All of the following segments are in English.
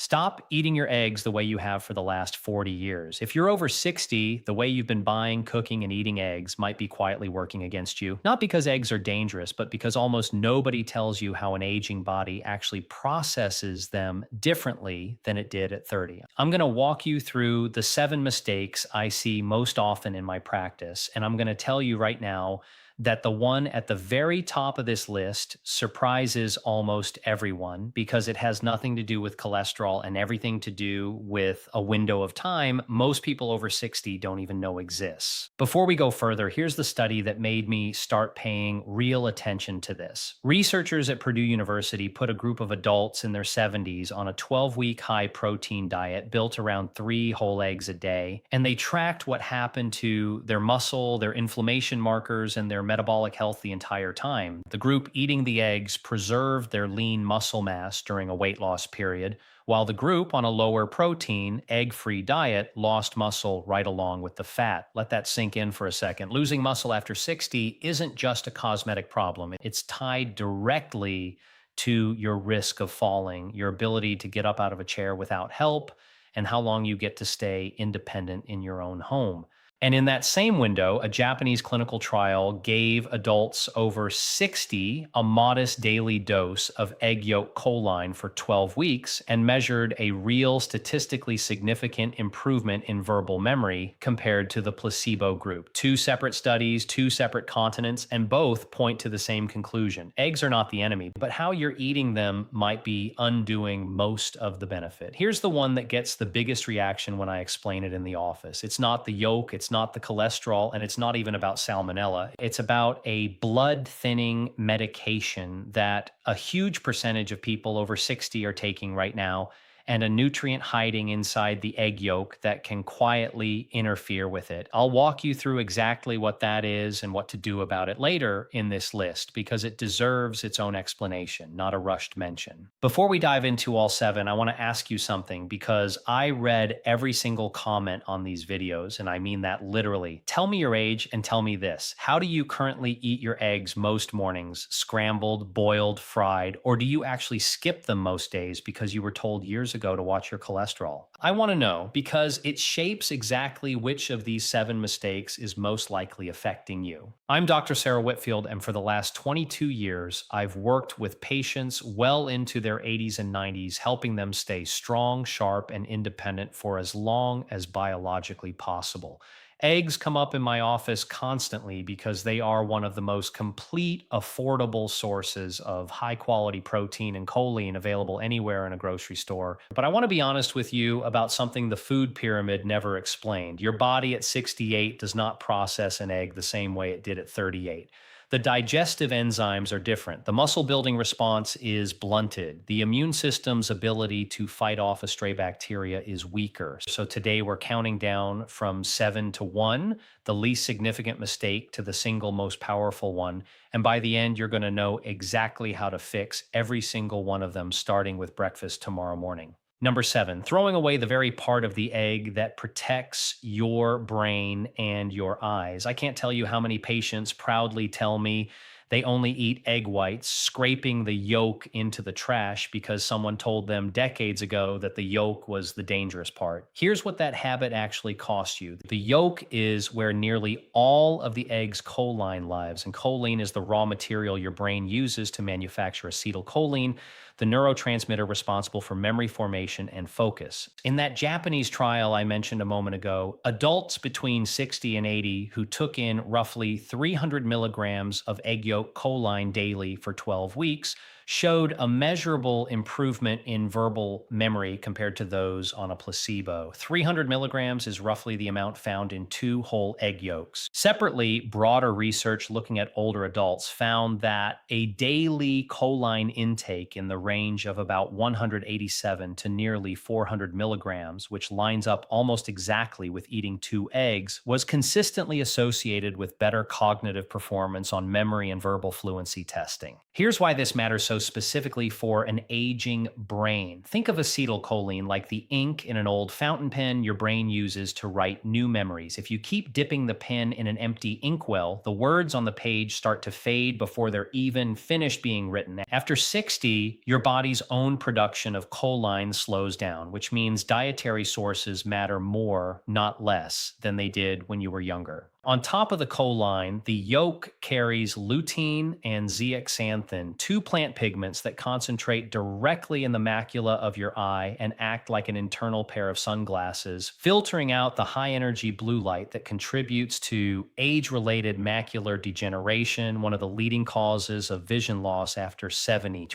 Stop eating your eggs the way you have for the last 40 years. If you're over 60, the way you've been buying, cooking, and eating eggs might be quietly working against you. Not because eggs are dangerous, but because almost nobody tells you how an aging body actually processes them differently than it did at 30. I'm going to walk you through the 7 mistakes I see most often in my practice. And I'm going to tell you right now that the one at the very top of this list surprises almost everyone because it has nothing to do with cholesterol and everything to do with a window of time most people over 60 don't even know exists. Before we go further, here's the study that made me start paying real attention to this. Researchers at Purdue University put a group of adults in their 70s on a 12-week high protein diet built around 3 whole eggs a day, and they tracked what happened to their muscle, their inflammation markers, and their metabolic health the entire time. The group eating the eggs preserved their lean muscle mass during a weight loss period, while the group on a lower protein, egg-free diet lost muscle right along with the fat. Let that sink in for a second. Losing muscle after 60 isn't just a cosmetic problem. It's tied directly to your risk of falling, your ability to get up out of a chair without help, and how long you get to stay independent in your own home. And in that same window, a Japanese clinical trial gave adults over 60 a modest daily dose of egg yolk choline for 12 weeks and measured a real statistically significant improvement in verbal memory compared to the placebo group. 2 separate studies, 2 separate continents, and both point to the same conclusion. Eggs are not the enemy, but how you're eating them might be undoing most of the benefit. Here's the one that gets the biggest reaction when I explain it in the office. It's not the yolk, it's not the cholesterol, and it's not even about salmonella. It's about a blood thinning medication that a huge percentage of people over 60 are taking right now, and a nutrient hiding inside the egg yolk that can quietly interfere with it. I'll walk you through exactly what that is and what to do about it later in this list because it deserves its own explanation, not a rushed mention. Before we dive into all 7, I want to ask you something because I read every single comment on these videos, and I mean that literally. Tell me your age and tell me this. How do you currently eat your eggs most mornings? Scrambled, boiled, fried, or do you actually skip them most days because you were told years ago to watch your cholesterol? I want to know because it shapes exactly which of these 7 mistakes is most likely affecting you. I'm Dr. Sarah Whitfield, and for the last 22 years, I've worked with patients well into their 80s and 90s, helping them stay strong, sharp, and independent for as long as biologically possible. Eggs come up in my office constantly because they are one of the most complete, affordable sources of high quality protein and choline available anywhere in a grocery store. But I want to be honest with you about something the food pyramid never explained. Your body at 68 does not process an egg the same way it did at 38. The digestive enzymes are different. The muscle building response is blunted. The immune system's ability to fight off a stray bacteria is weaker. So today we're counting down from 7 to 1, the least significant mistake to the single most powerful one. And by the end, you're going to know exactly how to fix every single one of them, starting with breakfast tomorrow morning. Number 7, throwing away the very part of the egg that protects your brain and your eyes. I can't tell you how many patients proudly tell me they only eat egg whites, scraping the yolk into the trash because someone told them decades ago that the yolk was the dangerous part. Here's what that habit actually costs you. The yolk is where nearly all of the egg's choline lives, and choline is the raw material your brain uses to manufacture acetylcholine, the neurotransmitter responsible for memory formation and focus. In that Japanese trial I mentioned a moment ago, adults between 60 and 80 who took in roughly 300 milligrams of egg yolk choline daily for 12 weeks showed a measurable improvement in verbal memory compared to those on a placebo. 300 milligrams is roughly the amount found in 2 whole egg yolks. Separately, broader research looking at older adults found that a daily choline intake in the range of about 187 to nearly 400 milligrams, which lines up almost exactly with eating 2 eggs, was consistently associated with better cognitive performance on memory and verbal fluency testing. Here's why this matters so specifically for an aging brain. Think of acetylcholine like the ink in an old fountain pen your brain uses to write new memories. If you keep dipping the pen in an empty inkwell, the words on the page start to fade before they're even finished being written. After 60, your body's own production of choline slows down, which means dietary sources matter more, not less, than they did when you were younger. On top of the choline, the yolk carries lutein and zeaxanthin, two plant pigments that concentrate directly in the macula of your eye and act like an internal pair of sunglasses, filtering out the high energy blue light that contributes to age related macular degeneration, one of the leading causes of vision loss after 70.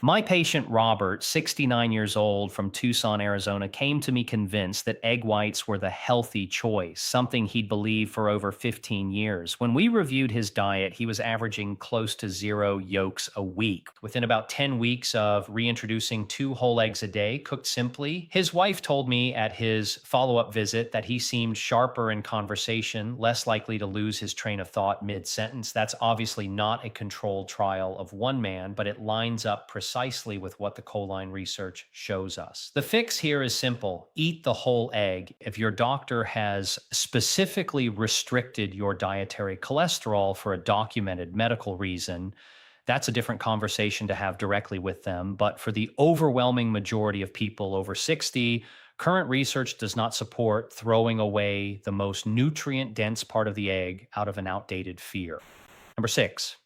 My patient Robert, 69 years old from Tucson, Arizona, came to me convinced that egg whites were the healthy choice, something he'd believed for over 15 years. When we reviewed his diet, he was averaging close to 0 yolks a week. Within about 10 weeks of reintroducing 2 whole eggs a day, cooked simply, his wife told me at his follow-up visit that he seemed sharper in conversation, less likely to lose his train of thought mid-sentence. That's obviously not a controlled trial of one man, but it lines up precisely with what the choline research shows us. The fix here is simple. Eat the whole egg. If your doctor has specifically restricted your dietary cholesterol for a documented medical reason, that's a different conversation to have directly with them. But for the overwhelming majority of people over 60, current research does not support throwing away the most nutrient dense part of the egg out of an outdated fear. Number 6,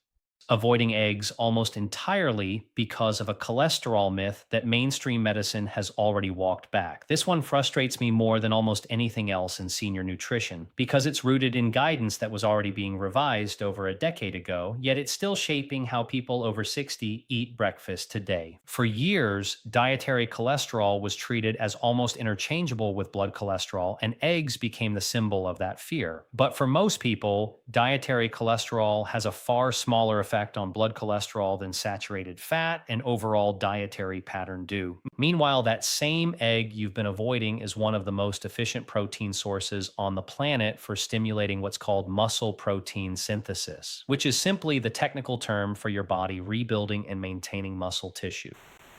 avoiding eggs almost entirely because of a cholesterol myth that mainstream medicine has already walked back. This one frustrates me more than almost anything else in senior nutrition because it's rooted in guidance that was already being revised over a decade ago, yet it's still shaping how people over 60 eat breakfast today. For years, dietary cholesterol was treated as almost interchangeable with blood cholesterol, and eggs became the symbol of that fear. But for most people, dietary cholesterol has a far smaller effect on blood cholesterol than saturated fat and overall dietary pattern do. Meanwhile, that same egg you've been avoiding is one of the most efficient protein sources on the planet for stimulating what's called muscle protein synthesis, which is simply the technical term for your body rebuilding and maintaining muscle tissue.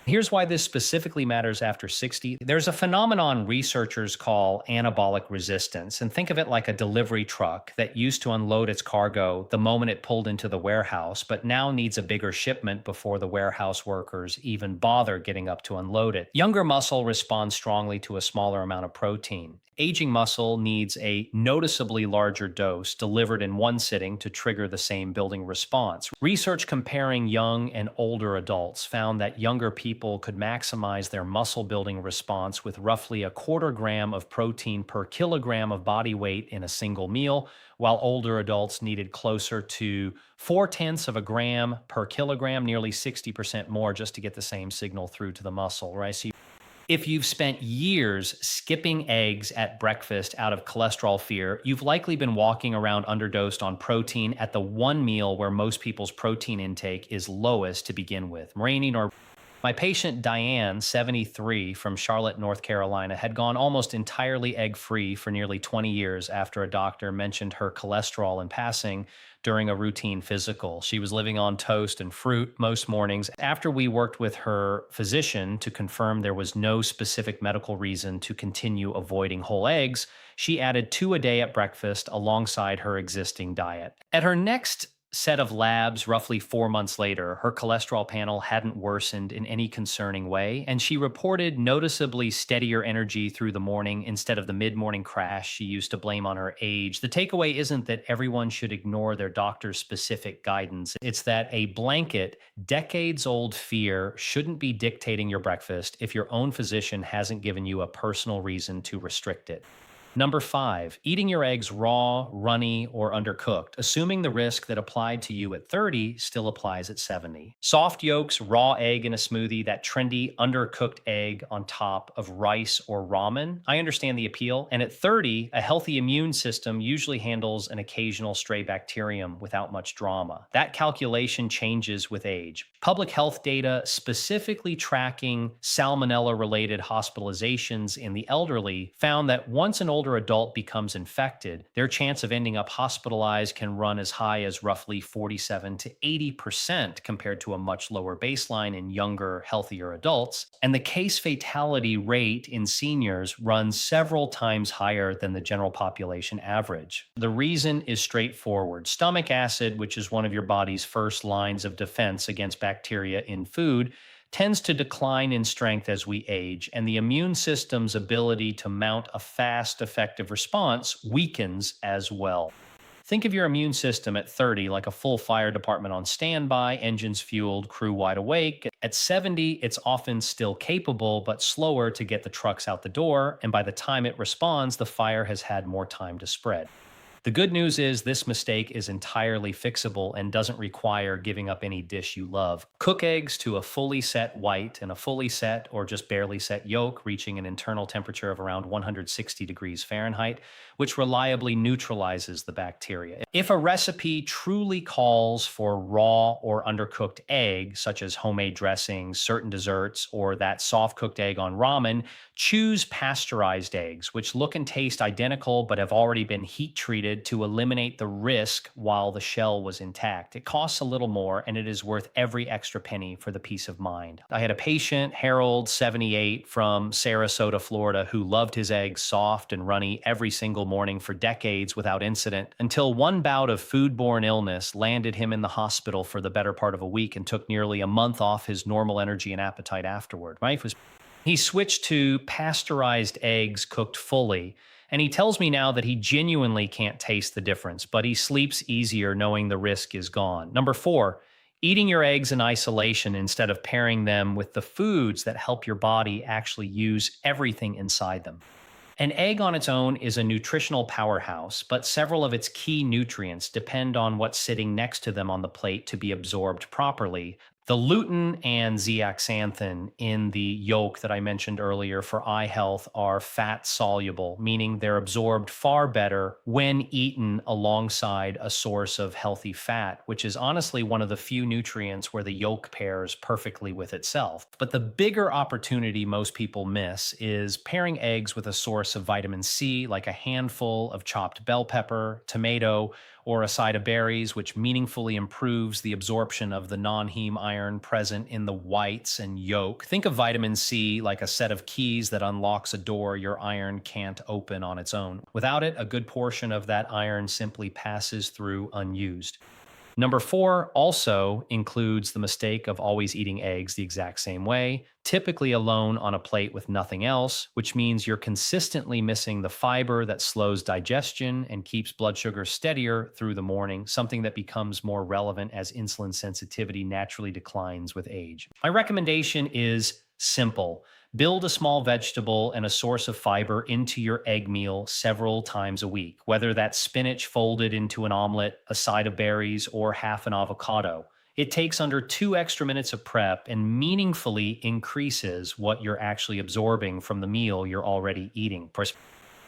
Here's why this specifically matters after 60. There's a phenomenon researchers call anabolic resistance, and think of it like a delivery truck that used to unload its cargo the moment it pulled into the warehouse, but now needs a bigger shipment before the warehouse workers even bother getting up to unload it. Younger muscle responds strongly to a smaller amount of protein. Aging muscle needs a noticeably larger dose delivered in one sitting to trigger the same building response. Research comparing young and older adults found that younger people could maximize their muscle building response with roughly a quarter gram of protein per kilogram of body weight in a single meal, while older adults needed closer to 0.4 of a gram per kilogram, nearly 60% more just to get the same signal through to the muscle, right? So if you've spent years skipping eggs at breakfast out of cholesterol fear, you've likely been walking around underdosed on protein at the one meal where most people's protein intake is lowest to begin with. My patient Diane, 73, from Charlotte, North Carolina, had gone almost entirely egg-free for nearly 20 years after a doctor mentioned her cholesterol in passing during a routine physical. She was living on toast and fruit most mornings. After we worked with her physician to confirm there was no specific medical reason to continue avoiding whole eggs, she added 2 a day at breakfast alongside her existing diet. At her next set of labs roughly 4 months later, her cholesterol panel hadn't worsened in any concerning way, and she reported noticeably steadier energy through the morning instead of the mid-morning crash she used to blame on her age. The takeaway isn't that everyone should ignore their doctor's specific guidance. It's that a blanket, decades-old fear shouldn't be dictating your breakfast if your own physician hasn't given you a personal reason to restrict it. Number 5, eating your eggs raw, runny, or undercooked, assuming the risk that applied to you at 30 still applies at 70. Soft yolks, raw egg in a smoothie, that trendy undercooked egg on top of rice or ramen. I understand the appeal. And at 30, a healthy immune system usually handles an occasional stray bacterium without much drama. That calculation changes with age. Public health data specifically tracking salmonella-related hospitalizations in the elderly found that once an older older adult becomes infected, their chance of ending up hospitalized can run as high as roughly 47 to 80% compared to a much lower baseline in younger, healthier adults. And the case fatality rate in seniors runs several times higher than the general population average. The reason is straightforward. Stomach acid, which is one of your body's first lines of defense against bacteria in food, tends to decline in strength as we age, and the immune system's ability to mount a fast, effective response weakens as well. Think of your immune system at 30 like a full fire department on standby, engines fueled, crew wide awake. At 70, it's often still capable, but slower to get the trucks out the door, and by the time it responds, the fire has had more time to spread. The good news is this mistake is entirely fixable and doesn't require giving up any dish you love. Cook eggs to a fully set white and a fully set or just barely set yolk, reaching an internal temperature of around 160 degrees Fahrenheit, which reliably neutralizes the bacteria. If a recipe truly calls for raw or undercooked egg, such as homemade dressings, certain desserts, or that soft cooked egg on ramen, choose pasteurized eggs, which look and taste identical but have already been heat treated to eliminate the risk while the shell was intact. It costs a little more, and it is worth every extra penny for the peace of mind. I had a patient, Harold, 78, from Sarasota, Florida, who loved his eggs soft and runny every single morning for decades without incident, until one bout of foodborne illness landed him in the hospital for the better part of a week and took nearly a month off his normal energy and appetite afterward. He switched to pasteurized eggs cooked fully, and he tells me now that he genuinely can't taste the difference, but he sleeps easier knowing the risk is gone. Number 4, eating your eggs in isolation instead of pairing them with the foods that help your body actually use everything inside them. An egg on its own is a nutritional powerhouse, but several of its key nutrients depend on what's sitting next to them on the plate to be absorbed properly. The lutein and zeaxanthin in the yolk that I mentioned earlier for eye health are fat soluble, meaning they're absorbed far better when eaten alongside a source of healthy fat, which is honestly one of the few nutrients where the yolk pairs perfectly with itself. But the bigger opportunity most people miss is pairing eggs with a source of vitamin C, like a handful of chopped bell pepper, tomato, or a side of berries, which meaningfully improves the absorption of the non-heme iron present in the whites and yolk. Think of vitamin C like a set of keys that unlocks a door your iron can't open on its own. Without it, a good portion of that iron simply passes through unused. Number 4 also includes the mistake of always eating eggs the exact same way, typically alone on a plate with nothing else, which means you're consistently missing the fiber that slows digestion and keeps blood sugar steadier through the morning, something that becomes more relevant as insulin sensitivity naturally declines with age. My recommendation is simple. Build a small vegetable and a source of fiber into your egg meal several times a week, whether that's spinach folded into an omelet, a side of berries, or half an avocado. It takes under 2 extra minutes of prep and meaningfully increases what you're actually absorbing from the meal you're already eating.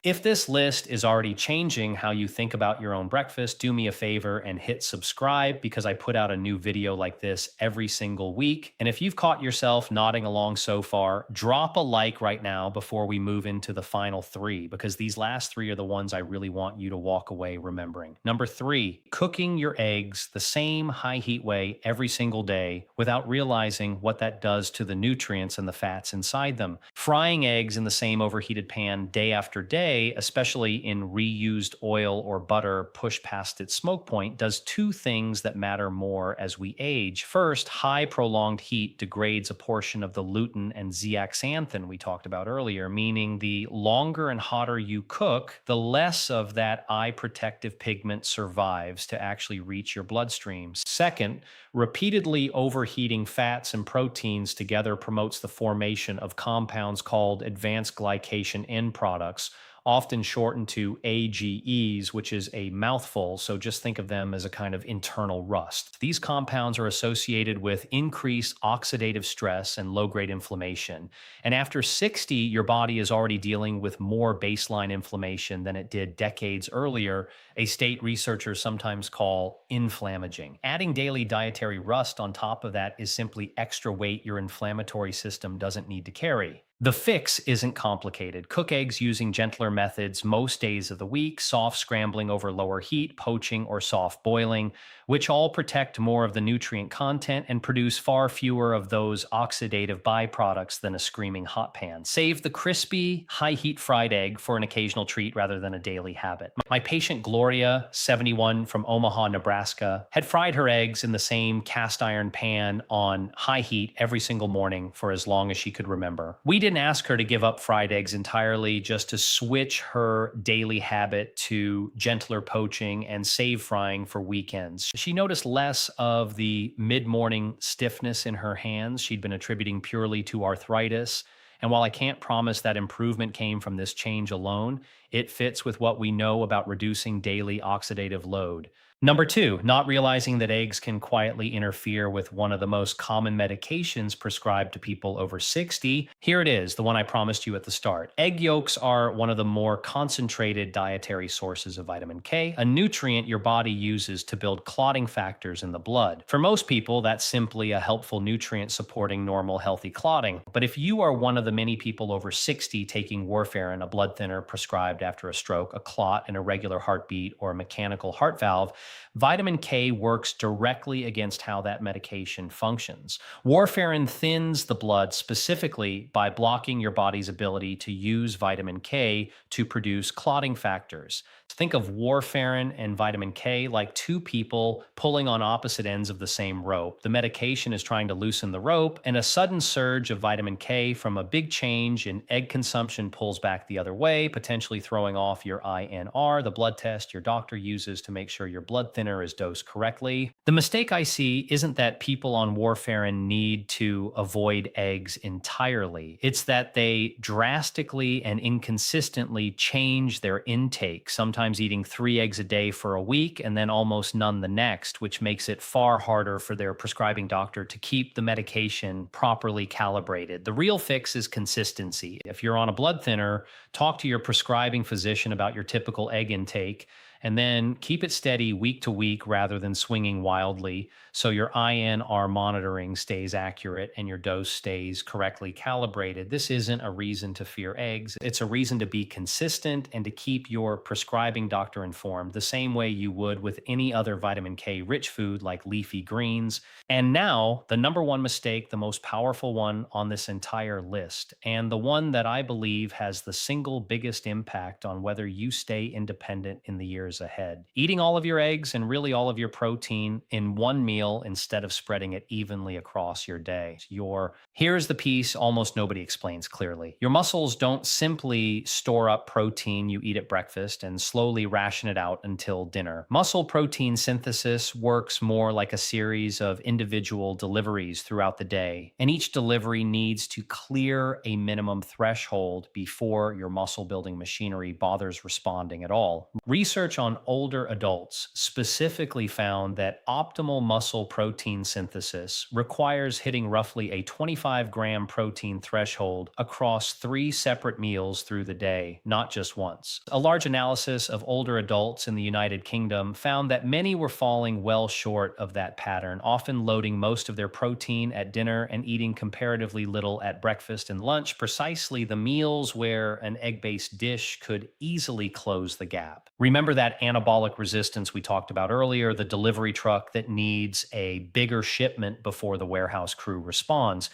If this list is already changing how you think about your own breakfast, do me a favor and hit subscribe, because I put out a new video like this every single week. And if you've caught yourself nodding along so far, drop a like right now before we move into the final 3, because these last 3 are the ones I really want you to walk away remembering. Number 3, cooking your eggs the same high heat way every single day without realizing what that does to the nutrients and the fats inside them. Frying eggs in the same overheated pan day after day, especially in reused oil or butter pushed past its smoke point, does 2 things that matter more as we age. First, high prolonged heat degrades a portion of the lutein and zeaxanthin we talked about earlier, meaning the longer and hotter you cook, the less of that eye protective pigment survives to actually reach your bloodstream. Second, repeatedly overheating fats and proteins together promotes the formation of compounds called advanced glycation end products, often shortened to AGEs, which is a mouthful, so just think of them as a kind of internal rust. These compounds are associated with increased oxidative stress and low-grade inflammation. And after 60, your body is already dealing with more baseline inflammation than it did decades earlier, a state researchers sometimes call inflammaging. Adding daily dietary rust on top of that is simply extra weight your inflammatory system doesn't need to carry. The fix isn't complicated. Cook eggs using gentler methods most days of the week, soft scrambling over lower heat, poaching, or soft boiling, which all protect more of the nutrient content and produce far fewer of those oxidative byproducts than a screaming hot pan. Save the crispy, high heat fried egg for an occasional treat rather than a daily habit. My patient Gloria, 71, from Omaha, Nebraska, had fried her eggs in the same cast iron pan on high heat every single morning for as long as she could remember. We didn't ask her to give up fried eggs entirely, just to switch her daily habit to gentler poaching and save frying for weekends. She noticed less of the mid morning stiffness in her hands she'd been attributing purely to arthritis. And while I can't promise that improvement came from this change alone, it fits with what we know about reducing daily oxidative load. Number two, not realizing that eggs can quietly interfere with one of the most common medications prescribed to people over 60. Here it is, the one I promised you at the start. Egg yolks are one of the more concentrated dietary sources of vitamin K, a nutrient your body uses to build clotting factors in the blood. For most people, that's simply a helpful nutrient supporting normal, healthy clotting. But if you are one of the many people over 60 taking warfarin, a blood thinner prescribed after a stroke, a clot, an irregular heartbeat, or a mechanical heart valve, vitamin K works directly against how that medication functions. Warfarin thins the blood specifically by blocking your body's ability to use vitamin K to produce clotting factors. Think of warfarin and vitamin K like two people pulling on opposite ends of the same rope. The medication is trying to loosen the rope, and a sudden surge of vitamin K from a big change in egg consumption pulls back the other way, potentially throwing off your INR, the blood test your doctor uses to make sure your blood thinner is dosed correctly. The mistake I see isn't that people on warfarin need to avoid eggs entirely. It's that they drastically and inconsistently change their intake, sometimes eating 3 eggs a day for a week and then almost none the next, which makes it far harder for their prescribing doctor to keep the medication properly calibrated. The real fix is consistency. If you're on a blood thinner, talk to your prescribing physician about your typical egg intake, and then keep it steady week to week rather than swinging wildly, so your INR monitoring stays accurate and your dose stays correctly calibrated. This isn't a reason to fear eggs. It's a reason to be consistent and to keep your prescribing doctor informed, the same way you would with any other vitamin K rich food like leafy greens. And now, the number one mistake, the most powerful one on this entire list, and the one that I believe has the single biggest impact on whether you stay independent in the years ahead. Eating all of your eggs and really all of your protein in one meal instead of spreading it evenly across your day. Here's the piece almost nobody explains clearly. Your muscles don't simply store up protein you eat at breakfast and slowly ration it out until dinner. Muscle protein synthesis works more like a series of individual deliveries throughout the day, and each delivery needs to clear a minimum threshold before your muscle building machinery bothers responding at all. Research on older adults specifically found that optimal muscle protein synthesis requires hitting roughly a 25-gram protein threshold across 3 separate meals through the day, not just once. A large analysis of older adults in the United Kingdom found that many were falling well short of that pattern, often loading most of their protein at dinner and eating comparatively little at breakfast and lunch, precisely the meals where an egg-based dish could easily close the gap. Remember that anabolic resistance we talked about earlier, the delivery truck that needs a bigger shipment before the warehouse crew responds.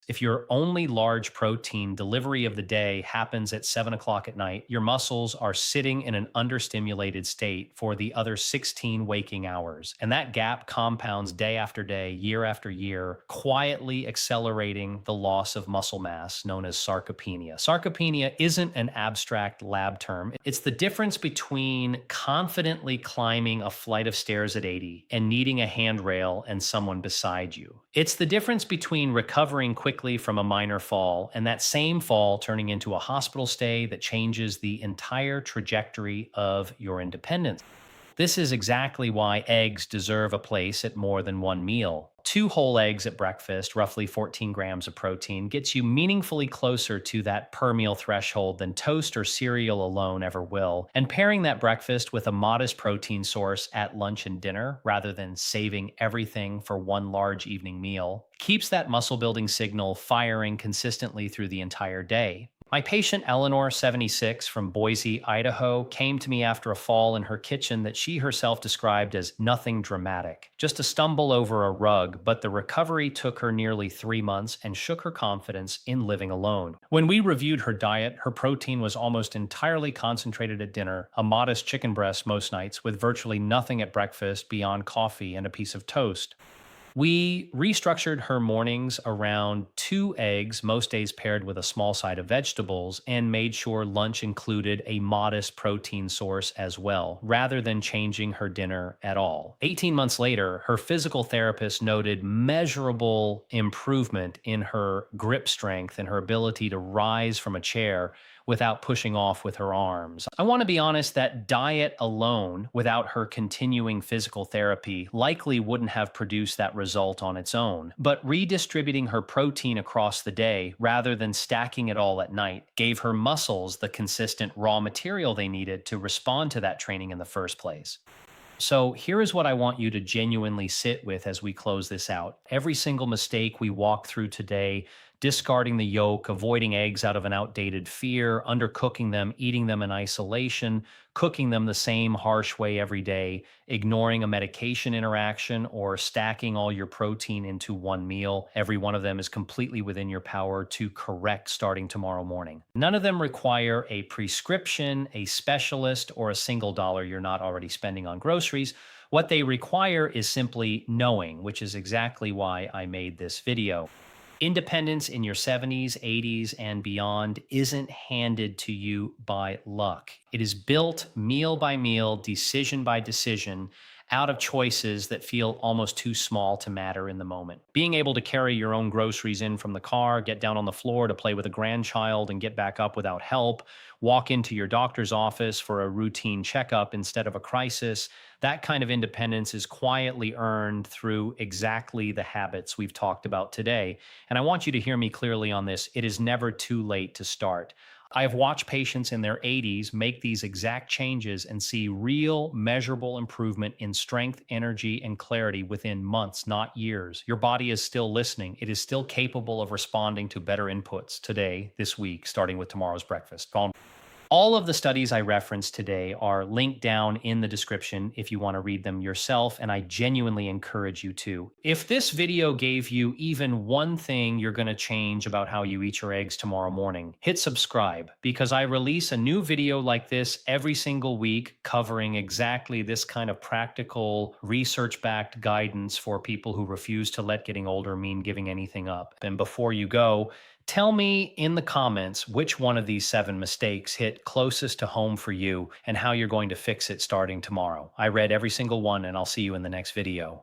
If your only large protein delivery of the day happens at 7 o'clock at night, your muscles are sitting in an understimulated state for the other 16 waking hours. And that gap compounds day after day, year after year, quietly accelerating the loss of muscle mass known as sarcopenia. Sarcopenia isn't an abstract lab term. It's the difference between confidently climbing a flight of stairs at 80 and needing a handrail and someone beside you. It's the difference between recovering quickly from a minor fall and that same fall turning into a hospital stay that changes the entire trajectory of your independence. This is exactly why eggs deserve a place at more than one meal. Two whole eggs at breakfast, roughly 14 grams of protein, gets you meaningfully closer to that per meal threshold than toast or cereal alone ever will. And pairing that breakfast with a modest protein source at lunch and dinner, rather than saving everything for one large evening meal, keeps that muscle building signal firing consistently through the entire day. My patient Eleanor, 76, from Boise, Idaho, came to me after a fall in her kitchen that she herself described as nothing dramatic, just a stumble over a rug, but the recovery took her nearly 3 months and shook her confidence in living alone. When we reviewed her diet, her protein was almost entirely concentrated at dinner, a modest chicken breast most nights, with virtually nothing at breakfast beyond coffee and a piece of toast. We restructured her mornings around two eggs, most days paired with a small side of vegetables, and made sure lunch included a modest protein source as well, rather than changing her dinner at all. 18 months later, her physical therapist noted measurable improvement in her grip strength and her ability to rise from a chair without pushing off with her arms. I want to be honest that diet alone, without her continuing physical therapy, likely wouldn't have produced that result on its own. But redistributing her protein across the day rather than stacking it all at night gave her muscles the consistent raw material they needed to respond to that training in the first place. So here is what I want you to genuinely sit with as we close this out. Every single mistake we walk through today, discarding the yolk, avoiding eggs out of an outdated fear, undercooking them, eating them in isolation, cooking them the same harsh way every day, ignoring a medication interaction, or stacking all your protein into one meal. Every one of them is completely within your power to correct starting tomorrow morning. None of them require a prescription, a specialist, or a single dollar you're not already spending on groceries. What they require is simply knowing, which is exactly why I made this video. Independence in your 70s, 80s, and beyond isn't handed to you by luck. It is built meal by meal, decision by decision, out of choices that feel almost too small to matter in the moment. Being able to carry your own groceries in from the car, get down on the floor to play with a grandchild and get back up without help, walk into your doctor's office for a routine checkup instead of a crisis, that kind of independence is quietly earned through exactly the habits we've talked about today. And I want you to hear me clearly on this. It is never too late to start. I have watched patients in their 80s make these exact changes and see real, measurable improvement in strength, energy, and clarity within months, not years. Your body is still listening. It is still capable of responding to better inputs today, this week, starting with tomorrow's breakfast. All of the studies I referenced today are linked down in the description if you want to read them yourself, and I genuinely encourage you to. If this video gave you even one thing you're going to change about how you eat your eggs tomorrow morning, hit subscribe, because I release a new video like this every single week covering exactly this kind of practical, research-backed guidance for people who refuse to let getting older mean giving anything up. And before you go, tell me in the comments which one of these 7 mistakes hit closest to home for you and how you're going to fix it starting tomorrow. I read every single one, and I'll see you in the next video.